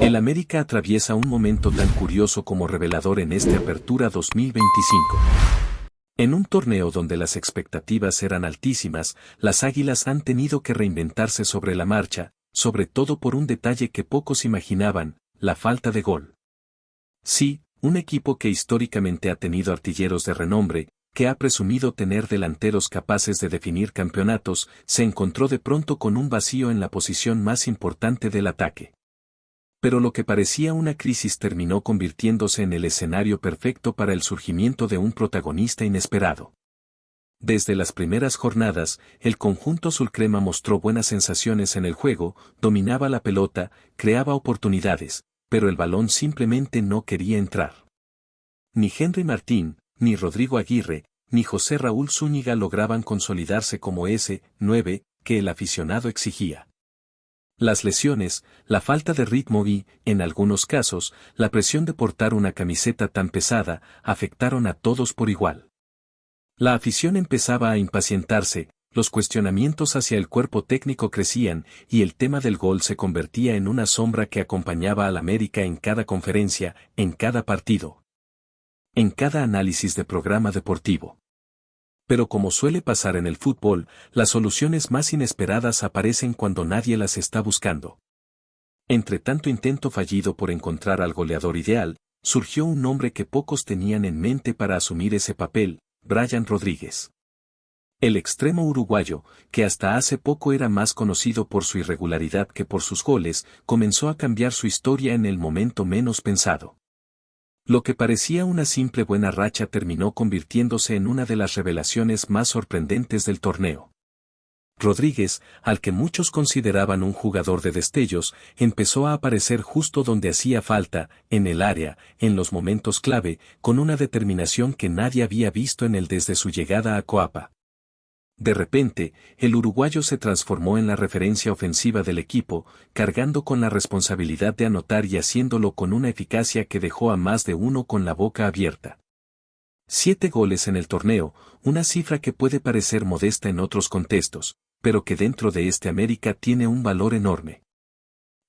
El América atraviesa un momento tan curioso como revelador en esta Apertura 2025. En un torneo donde las expectativas eran altísimas, las Águilas han tenido que reinventarse sobre la marcha, sobre todo por un detalle que pocos imaginaban, la falta de gol. Sí, un equipo que históricamente ha tenido artilleros de renombre, que ha presumido tener delanteros capaces de definir campeonatos, se encontró de pronto con un vacío en la posición más importante del ataque. Pero lo que parecía una crisis terminó convirtiéndose en el escenario perfecto para el surgimiento de un protagonista inesperado. Desde las primeras jornadas, el conjunto azulcrema mostró buenas sensaciones en el juego, dominaba la pelota, creaba oportunidades, pero el balón simplemente no quería entrar. Ni Henry Martín, ni Rodrigo Aguirre, ni José Raúl Zúñiga lograban consolidarse como ese 9 que el aficionado exigía. Las lesiones, la falta de ritmo y, en algunos casos, la presión de portar una camiseta tan pesada, afectaron a todos por igual. La afición empezaba a impacientarse, los cuestionamientos hacia el cuerpo técnico crecían y el tema del gol se convertía en una sombra que acompañaba al América en cada conferencia, en cada partido, en cada análisis de programa deportivo. Pero como suele pasar en el fútbol, las soluciones más inesperadas aparecen cuando nadie las está buscando. Entre tanto intento fallido por encontrar al goleador ideal, surgió un nombre que pocos tenían en mente para asumir ese papel, Brian Rodríguez. El extremo uruguayo, que hasta hace poco era más conocido por su irregularidad que por sus goles, comenzó a cambiar su historia en el momento menos pensado. Lo que parecía una simple buena racha terminó convirtiéndose en una de las revelaciones más sorprendentes del torneo. Rodríguez, al que muchos consideraban un jugador de destellos, empezó a aparecer justo donde hacía falta, en el área, en los momentos clave, con una determinación que nadie había visto en él desde su llegada a Coapa. De repente, el uruguayo se transformó en la referencia ofensiva del equipo, cargando con la responsabilidad de anotar y haciéndolo con una eficacia que dejó a más de uno con la boca abierta. 7 goles en el torneo, una cifra que puede parecer modesta en otros contextos, pero que dentro de este América tiene un valor enorme.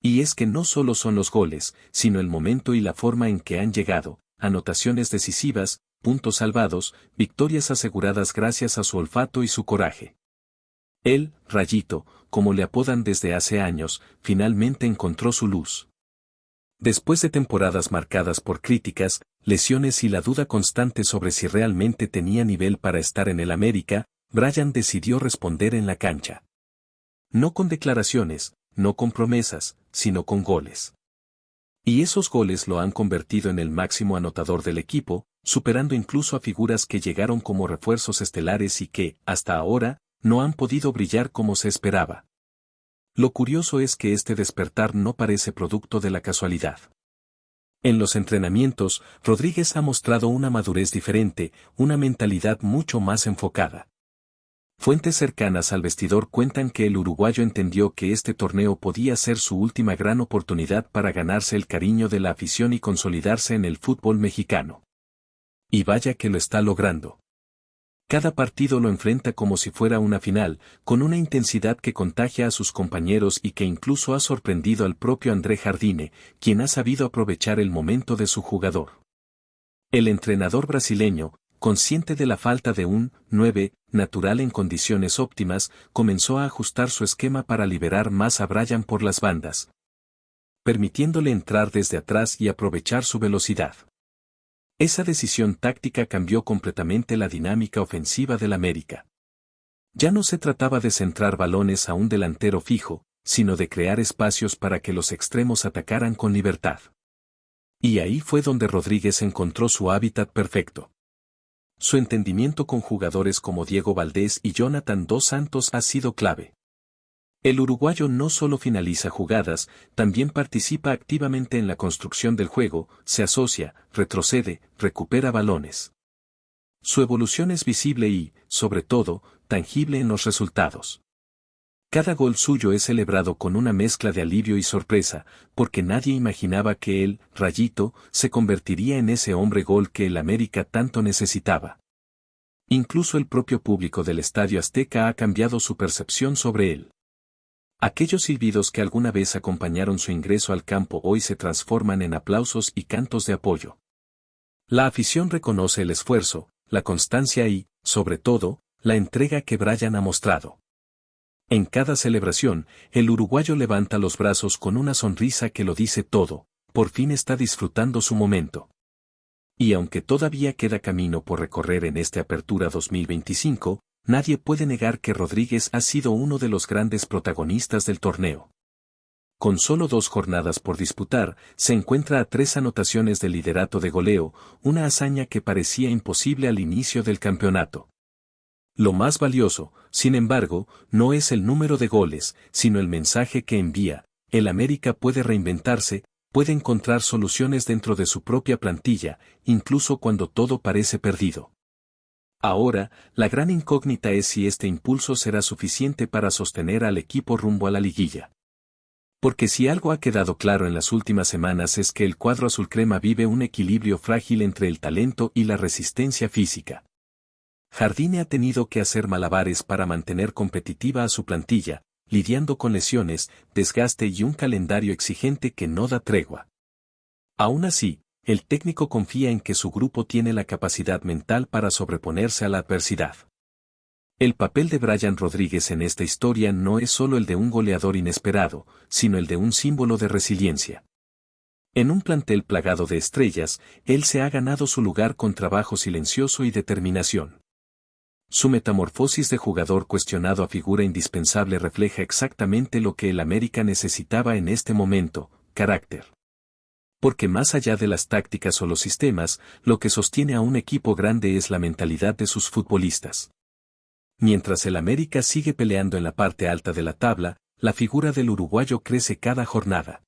Y es que no solo son los goles, sino el momento y la forma en que han llegado, anotaciones decisivas, puntos salvados, victorias aseguradas gracias a su olfato y su coraje. Él, Rayito, como le apodan desde hace años, finalmente encontró su luz. Después de temporadas marcadas por críticas, lesiones y la duda constante sobre si realmente tenía nivel para estar en el América, Brian decidió responder en la cancha. No con declaraciones, no con promesas, sino con goles. Y esos goles lo han convertido en el máximo anotador del equipo, superando incluso a figuras que llegaron como refuerzos estelares y que, hasta ahora, no han podido brillar como se esperaba. Lo curioso es que este despertar no parece producto de la casualidad. En los entrenamientos, Rodríguez ha mostrado una madurez diferente, una mentalidad mucho más enfocada. Fuentes cercanas al vestidor cuentan que el uruguayo entendió que este torneo podía ser su última gran oportunidad para ganarse el cariño de la afición y consolidarse en el fútbol mexicano. Y vaya que lo está logrando. Cada partido lo enfrenta como si fuera una final, con una intensidad que contagia a sus compañeros y que incluso ha sorprendido al propio André Jardine, quien ha sabido aprovechar el momento de su jugador. El entrenador brasileño, consciente de la falta de un 9 natural en condiciones óptimas, comenzó a ajustar su esquema para liberar más a Brian por las bandas, permitiéndole entrar desde atrás y aprovechar su velocidad. Esa decisión táctica cambió completamente la dinámica ofensiva del América. Ya no se trataba de centrar balones a un delantero fijo, sino de crear espacios para que los extremos atacaran con libertad. Y ahí fue donde Rodríguez encontró su hábitat perfecto. Su entendimiento con jugadores como Diego Valdés y Jonathan dos Santos ha sido clave. El uruguayo no solo finaliza jugadas, también participa activamente en la construcción del juego, se asocia, retrocede, recupera balones. Su evolución es visible y, sobre todo, tangible en los resultados. Cada gol suyo es celebrado con una mezcla de alivio y sorpresa, porque nadie imaginaba que él, Rayito, se convertiría en ese hombre gol que el América tanto necesitaba. Incluso el propio público del Estadio Azteca ha cambiado su percepción sobre él. Aquellos silbidos que alguna vez acompañaron su ingreso al campo hoy se transforman en aplausos y cantos de apoyo. La afición reconoce el esfuerzo, la constancia y, sobre todo, la entrega que Bryan ha mostrado. En cada celebración, el uruguayo levanta los brazos con una sonrisa que lo dice todo, por fin está disfrutando su momento. Y aunque todavía queda camino por recorrer en esta Apertura 2025, nadie puede negar que Rodríguez ha sido uno de los grandes protagonistas del torneo. Con solo 2 jornadas por disputar, se encuentra a 3 anotaciones del liderato de goleo, una hazaña que parecía imposible al inicio del campeonato. Lo más valioso, sin embargo, no es el número de goles, sino el mensaje que envía. El América puede reinventarse, puede encontrar soluciones dentro de su propia plantilla, incluso cuando todo parece perdido. Ahora, la gran incógnita es si este impulso será suficiente para sostener al equipo rumbo a la liguilla. Porque si algo ha quedado claro en las últimas semanas es que el cuadro azulcrema vive un equilibrio frágil entre el talento y la resistencia física. Jardine ha tenido que hacer malabares para mantener competitiva a su plantilla, lidiando con lesiones, desgaste y un calendario exigente que no da tregua. Aún así, el técnico confía en que su grupo tiene la capacidad mental para sobreponerse a la adversidad. El papel de Bryan Rodríguez en esta historia no es solo el de un goleador inesperado, sino el de un símbolo de resiliencia. En un plantel plagado de estrellas, él se ha ganado su lugar con trabajo silencioso y determinación. Su metamorfosis de jugador cuestionado a figura indispensable refleja exactamente lo que el América necesitaba en este momento: carácter. Porque más allá de las tácticas o los sistemas, lo que sostiene a un equipo grande es la mentalidad de sus futbolistas. Mientras el América sigue peleando en la parte alta de la tabla, la figura del uruguayo crece cada jornada.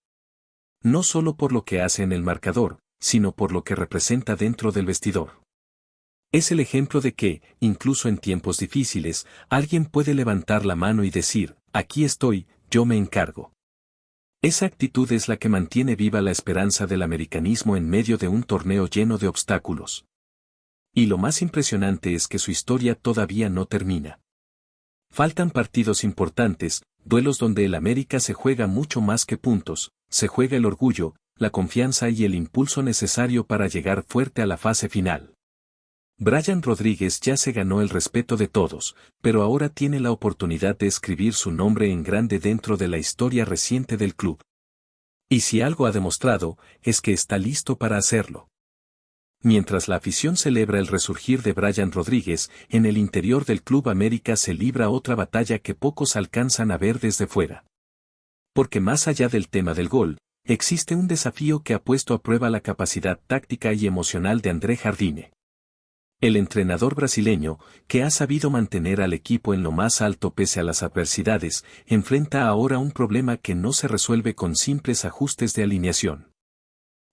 No solo por lo que hace en el marcador, sino por lo que representa dentro del vestidor. Es el ejemplo de que, incluso en tiempos difíciles, alguien puede levantar la mano y decir: aquí estoy, yo me encargo. Esa actitud es la que mantiene viva la esperanza del americanismo en medio de un torneo lleno de obstáculos. Y lo más impresionante es que su historia todavía no termina. Faltan partidos importantes, duelos donde el América se juega mucho más que puntos, se juega el orgullo, la confianza y el impulso necesario para llegar fuerte a la fase final. Bryan Rodríguez ya se ganó el respeto de todos, pero ahora tiene la oportunidad de escribir su nombre en grande dentro de la historia reciente del club. Y si algo ha demostrado, es que está listo para hacerlo. Mientras la afición celebra el resurgir de Bryan Rodríguez, en el interior del Club América se libra otra batalla que pocos alcanzan a ver desde fuera. Porque más allá del tema del gol, existe un desafío que ha puesto a prueba la capacidad táctica y emocional de André Jardine. El entrenador brasileño, que ha sabido mantener al equipo en lo más alto pese a las adversidades, enfrenta ahora un problema que no se resuelve con simples ajustes de alineación.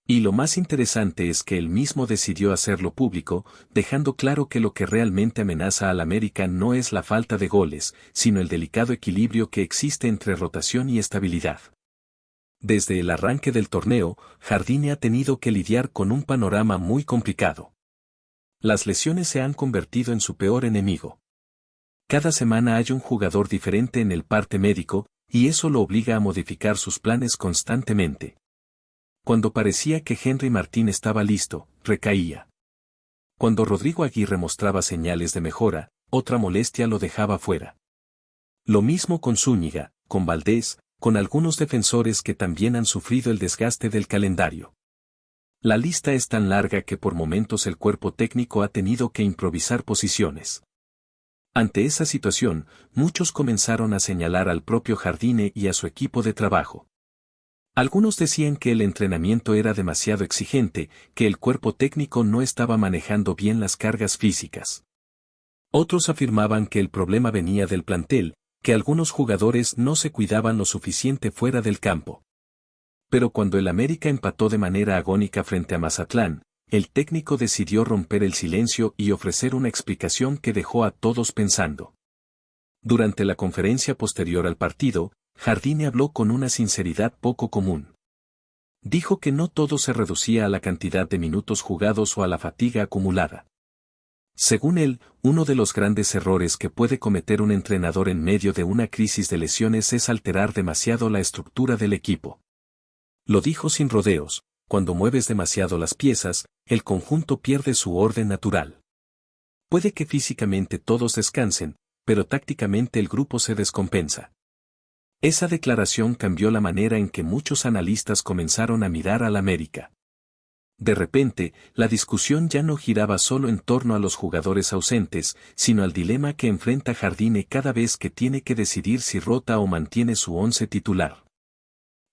Y lo más interesante es que él mismo decidió hacerlo público, dejando claro que lo que realmente amenaza al América no es la falta de goles, sino el delicado equilibrio que existe entre rotación y estabilidad. Desde el arranque del torneo, Jardine ha tenido que lidiar con un panorama muy complicado. Las lesiones se han convertido en su peor enemigo. Cada semana hay un jugador diferente en el parte médico, y eso lo obliga a modificar sus planes constantemente. Cuando parecía que Henry Martín estaba listo, recaía. Cuando Rodrigo Aguirre mostraba señales de mejora, otra molestia lo dejaba fuera. Lo mismo con Zúñiga, con Valdés, con algunos defensores que también han sufrido el desgaste del calendario. La lista es tan larga que por momentos el cuerpo técnico ha tenido que improvisar posiciones. Ante esa situación, muchos comenzaron a señalar al propio Jardine y a su equipo de trabajo. Algunos decían que el entrenamiento era demasiado exigente, que el cuerpo técnico no estaba manejando bien las cargas físicas. Otros afirmaban que el problema venía del plantel, que algunos jugadores no se cuidaban lo suficiente fuera del campo. Pero cuando el América empató de manera agónica frente a Mazatlán, el técnico decidió romper el silencio y ofrecer una explicación que dejó a todos pensando. Durante la conferencia posterior al partido, Jardine habló con una sinceridad poco común. Dijo que no todo se reducía a la cantidad de minutos jugados o a la fatiga acumulada. Según él, uno de los grandes errores que puede cometer un entrenador en medio de una crisis de lesiones es alterar demasiado la estructura del equipo. Lo dijo sin rodeos: cuando mueves demasiado las piezas, el conjunto pierde su orden natural. Puede que físicamente todos descansen, pero tácticamente el grupo se descompensa. Esa declaración cambió la manera en que muchos analistas comenzaron a mirar al América. De repente, la discusión ya no giraba solo en torno a los jugadores ausentes, sino al dilema que enfrenta Jardine cada vez que tiene que decidir si rota o mantiene su once titular.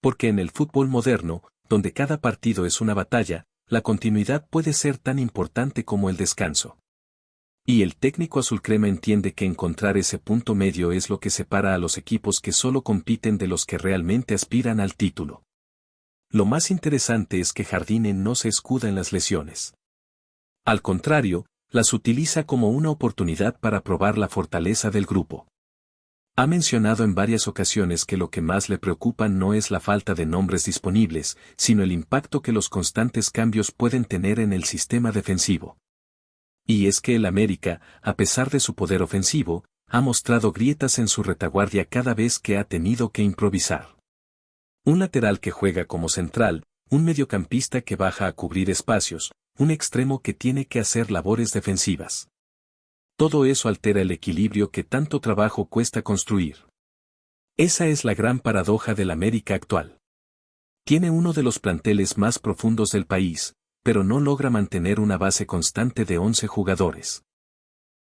Porque en el fútbol moderno, donde cada partido es una batalla, la continuidad puede ser tan importante como el descanso. Y el técnico azulcrema entiende que encontrar ese punto medio es lo que separa a los equipos que solo compiten de los que realmente aspiran al título. Lo más interesante es que Jardine no se escuda en las lesiones. Al contrario, las utiliza como una oportunidad para probar la fortaleza del grupo. Ha mencionado en varias ocasiones que lo que más le preocupa no es la falta de nombres disponibles, sino el impacto que los constantes cambios pueden tener en el sistema defensivo. Y es que el América, a pesar de su poder ofensivo, ha mostrado grietas en su retaguardia cada vez que ha tenido que improvisar. Un lateral que juega como central, un mediocampista que baja a cubrir espacios, un extremo que tiene que hacer labores defensivas. Todo eso altera el equilibrio que tanto trabajo cuesta construir. Esa es la gran paradoja del América actual. Tiene uno de los planteles más profundos del país, pero no logra mantener una base constante de 11 jugadores.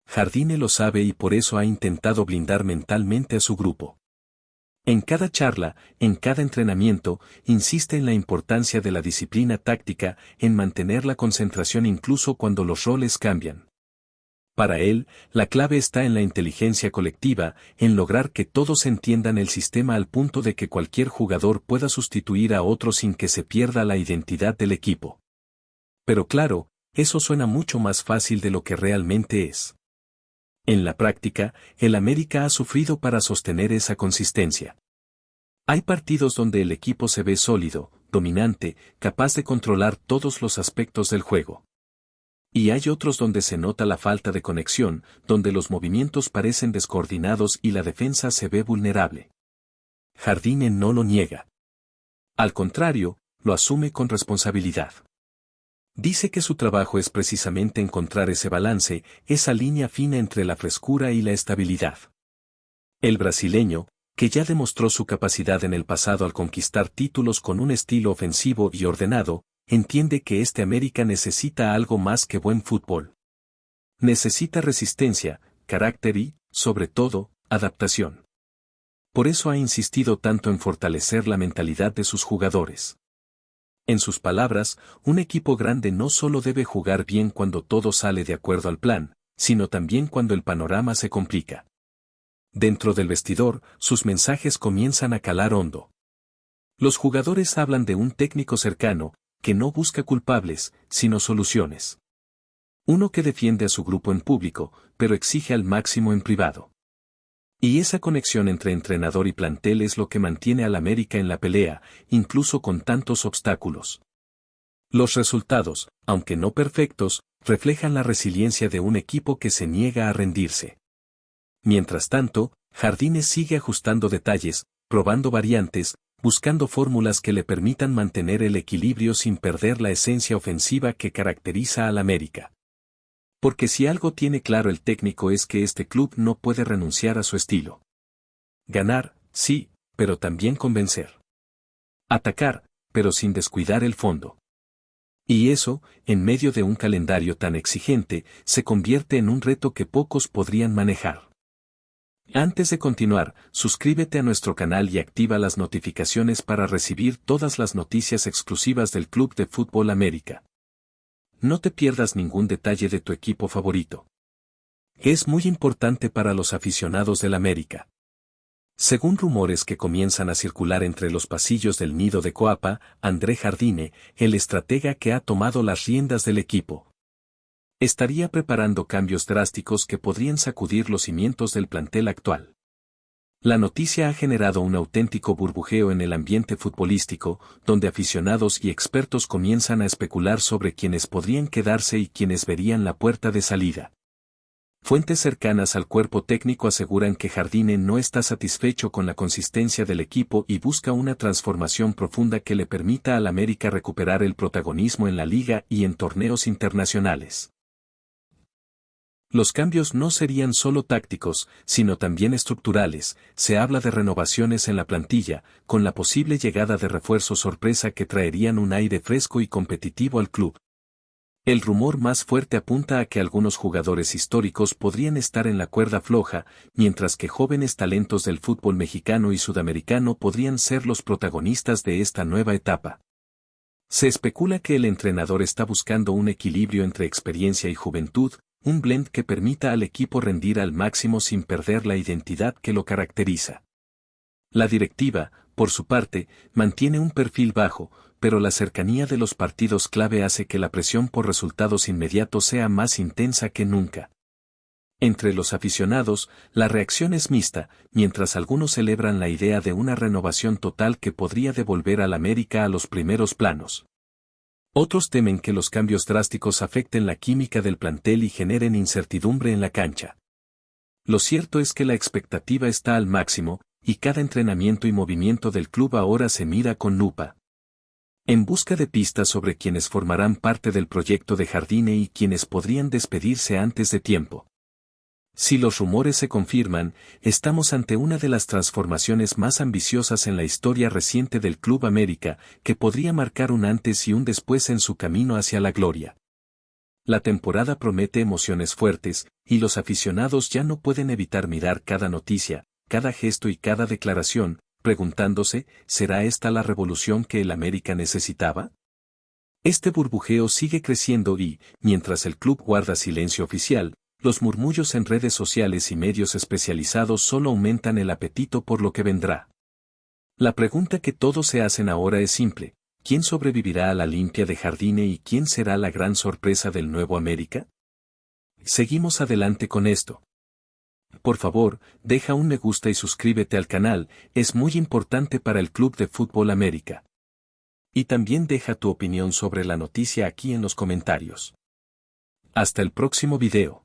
Jardine lo sabe y por eso ha intentado blindar mentalmente a su grupo. En cada charla, en cada entrenamiento, insiste en la importancia de la disciplina táctica, en mantener la concentración incluso cuando los roles cambian. Para él, la clave está en la inteligencia colectiva, en lograr que todos entiendan el sistema al punto de que cualquier jugador pueda sustituir a otro sin que se pierda la identidad del equipo. Pero claro, eso suena mucho más fácil de lo que realmente es. En la práctica, el América ha sufrido para sostener esa consistencia. Hay partidos donde el equipo se ve sólido, dominante, capaz de controlar todos los aspectos del juego. Y hay otros donde se nota la falta de conexión, donde los movimientos parecen descoordinados y la defensa se ve vulnerable. Jardine no lo niega. Al contrario, lo asume con responsabilidad. Dice que su trabajo es precisamente encontrar ese balance, esa línea fina entre la frescura y la estabilidad. El brasileño, que ya demostró su capacidad en el pasado al conquistar títulos con un estilo ofensivo y ordenado, entiende que este América necesita algo más que buen fútbol. Necesita resistencia, carácter y, sobre todo, adaptación. Por eso ha insistido tanto en fortalecer la mentalidad de sus jugadores. En sus palabras, un equipo grande no solo debe jugar bien cuando todo sale de acuerdo al plan, sino también cuando el panorama se complica. Dentro del vestidor, sus mensajes comienzan a calar hondo. Los jugadores hablan de un técnico cercano, que no busca culpables, sino soluciones. Uno que defiende a su grupo en público, pero exige al máximo en privado. Y esa conexión entre entrenador y plantel es lo que mantiene al América en la pelea, incluso con tantos obstáculos. Los resultados, aunque no perfectos, reflejan la resiliencia de un equipo que se niega a rendirse. Mientras tanto, Jardine sigue ajustando detalles, probando variantes, buscando fórmulas que le permitan mantener el equilibrio sin perder la esencia ofensiva que caracteriza al América. Porque si algo tiene claro el técnico es que este club no puede renunciar a su estilo. Ganar, sí, pero también convencer. Atacar, pero sin descuidar el fondo. Y eso, en medio de un calendario tan exigente, se convierte en un reto que pocos podrían manejar. Antes de continuar, suscríbete a nuestro canal y activa las notificaciones para recibir todas las noticias exclusivas del Club de Fútbol América. No te pierdas ningún detalle de tu equipo favorito. Es muy importante para los aficionados del América. Según rumores que comienzan a circular entre los pasillos del nido de Coapa, André Jardine, el estratega que ha tomado las riendas del equipo, estaría preparando cambios drásticos que podrían sacudir los cimientos del plantel actual. La noticia ha generado un auténtico burbujeo en el ambiente futbolístico, donde aficionados y expertos comienzan a especular sobre quienes podrían quedarse y quienes verían la puerta de salida. Fuentes cercanas al cuerpo técnico aseguran que Jardine no está satisfecho con la consistencia del equipo y busca una transformación profunda que le permita al América recuperar el protagonismo en la liga y en torneos internacionales. Los cambios no serían solo tácticos, sino también estructurales. Se habla de renovaciones en la plantilla, con la posible llegada de refuerzos sorpresa que traerían un aire fresco y competitivo al club. El rumor más fuerte apunta a que algunos jugadores históricos podrían estar en la cuerda floja, mientras que jóvenes talentos del fútbol mexicano y sudamericano podrían ser los protagonistas de esta nueva etapa. Se especula que el entrenador está buscando un equilibrio entre experiencia y juventud, un blend que permita al equipo rendir al máximo sin perder la identidad que lo caracteriza. La directiva, por su parte, mantiene un perfil bajo, pero la cercanía de los partidos clave hace que la presión por resultados inmediatos sea más intensa que nunca. Entre los aficionados, la reacción es mixta, mientras algunos celebran la idea de una renovación total que podría devolver al América a los primeros planos. Otros temen que los cambios drásticos afecten la química del plantel y generen incertidumbre en la cancha. Lo cierto es que la expectativa está al máximo, y cada entrenamiento y movimiento del club ahora se mira con lupa. En busca de pistas sobre quienes formarán parte del proyecto de Jardine y quienes podrían despedirse antes de tiempo. Si los rumores se confirman, estamos ante una de las transformaciones más ambiciosas en la historia reciente del Club América, que podría marcar un antes y un después en su camino hacia la gloria. La temporada promete emociones fuertes, y los aficionados ya no pueden evitar mirar cada noticia, cada gesto y cada declaración, preguntándose, ¿será esta la revolución que el América necesitaba? Este burbujeo sigue creciendo y, mientras el club guarda silencio oficial, los murmullos en redes sociales y medios especializados solo aumentan el apetito por lo que vendrá. La pregunta que todos se hacen ahora es simple: ¿quién sobrevivirá a la limpia de Jardine y quién será la gran sorpresa del nuevo América? Seguimos adelante con esto. Por favor, deja un me gusta y suscríbete al canal, es muy importante para el Club de Fútbol América. Y también deja tu opinión sobre la noticia aquí en los comentarios. Hasta el próximo video.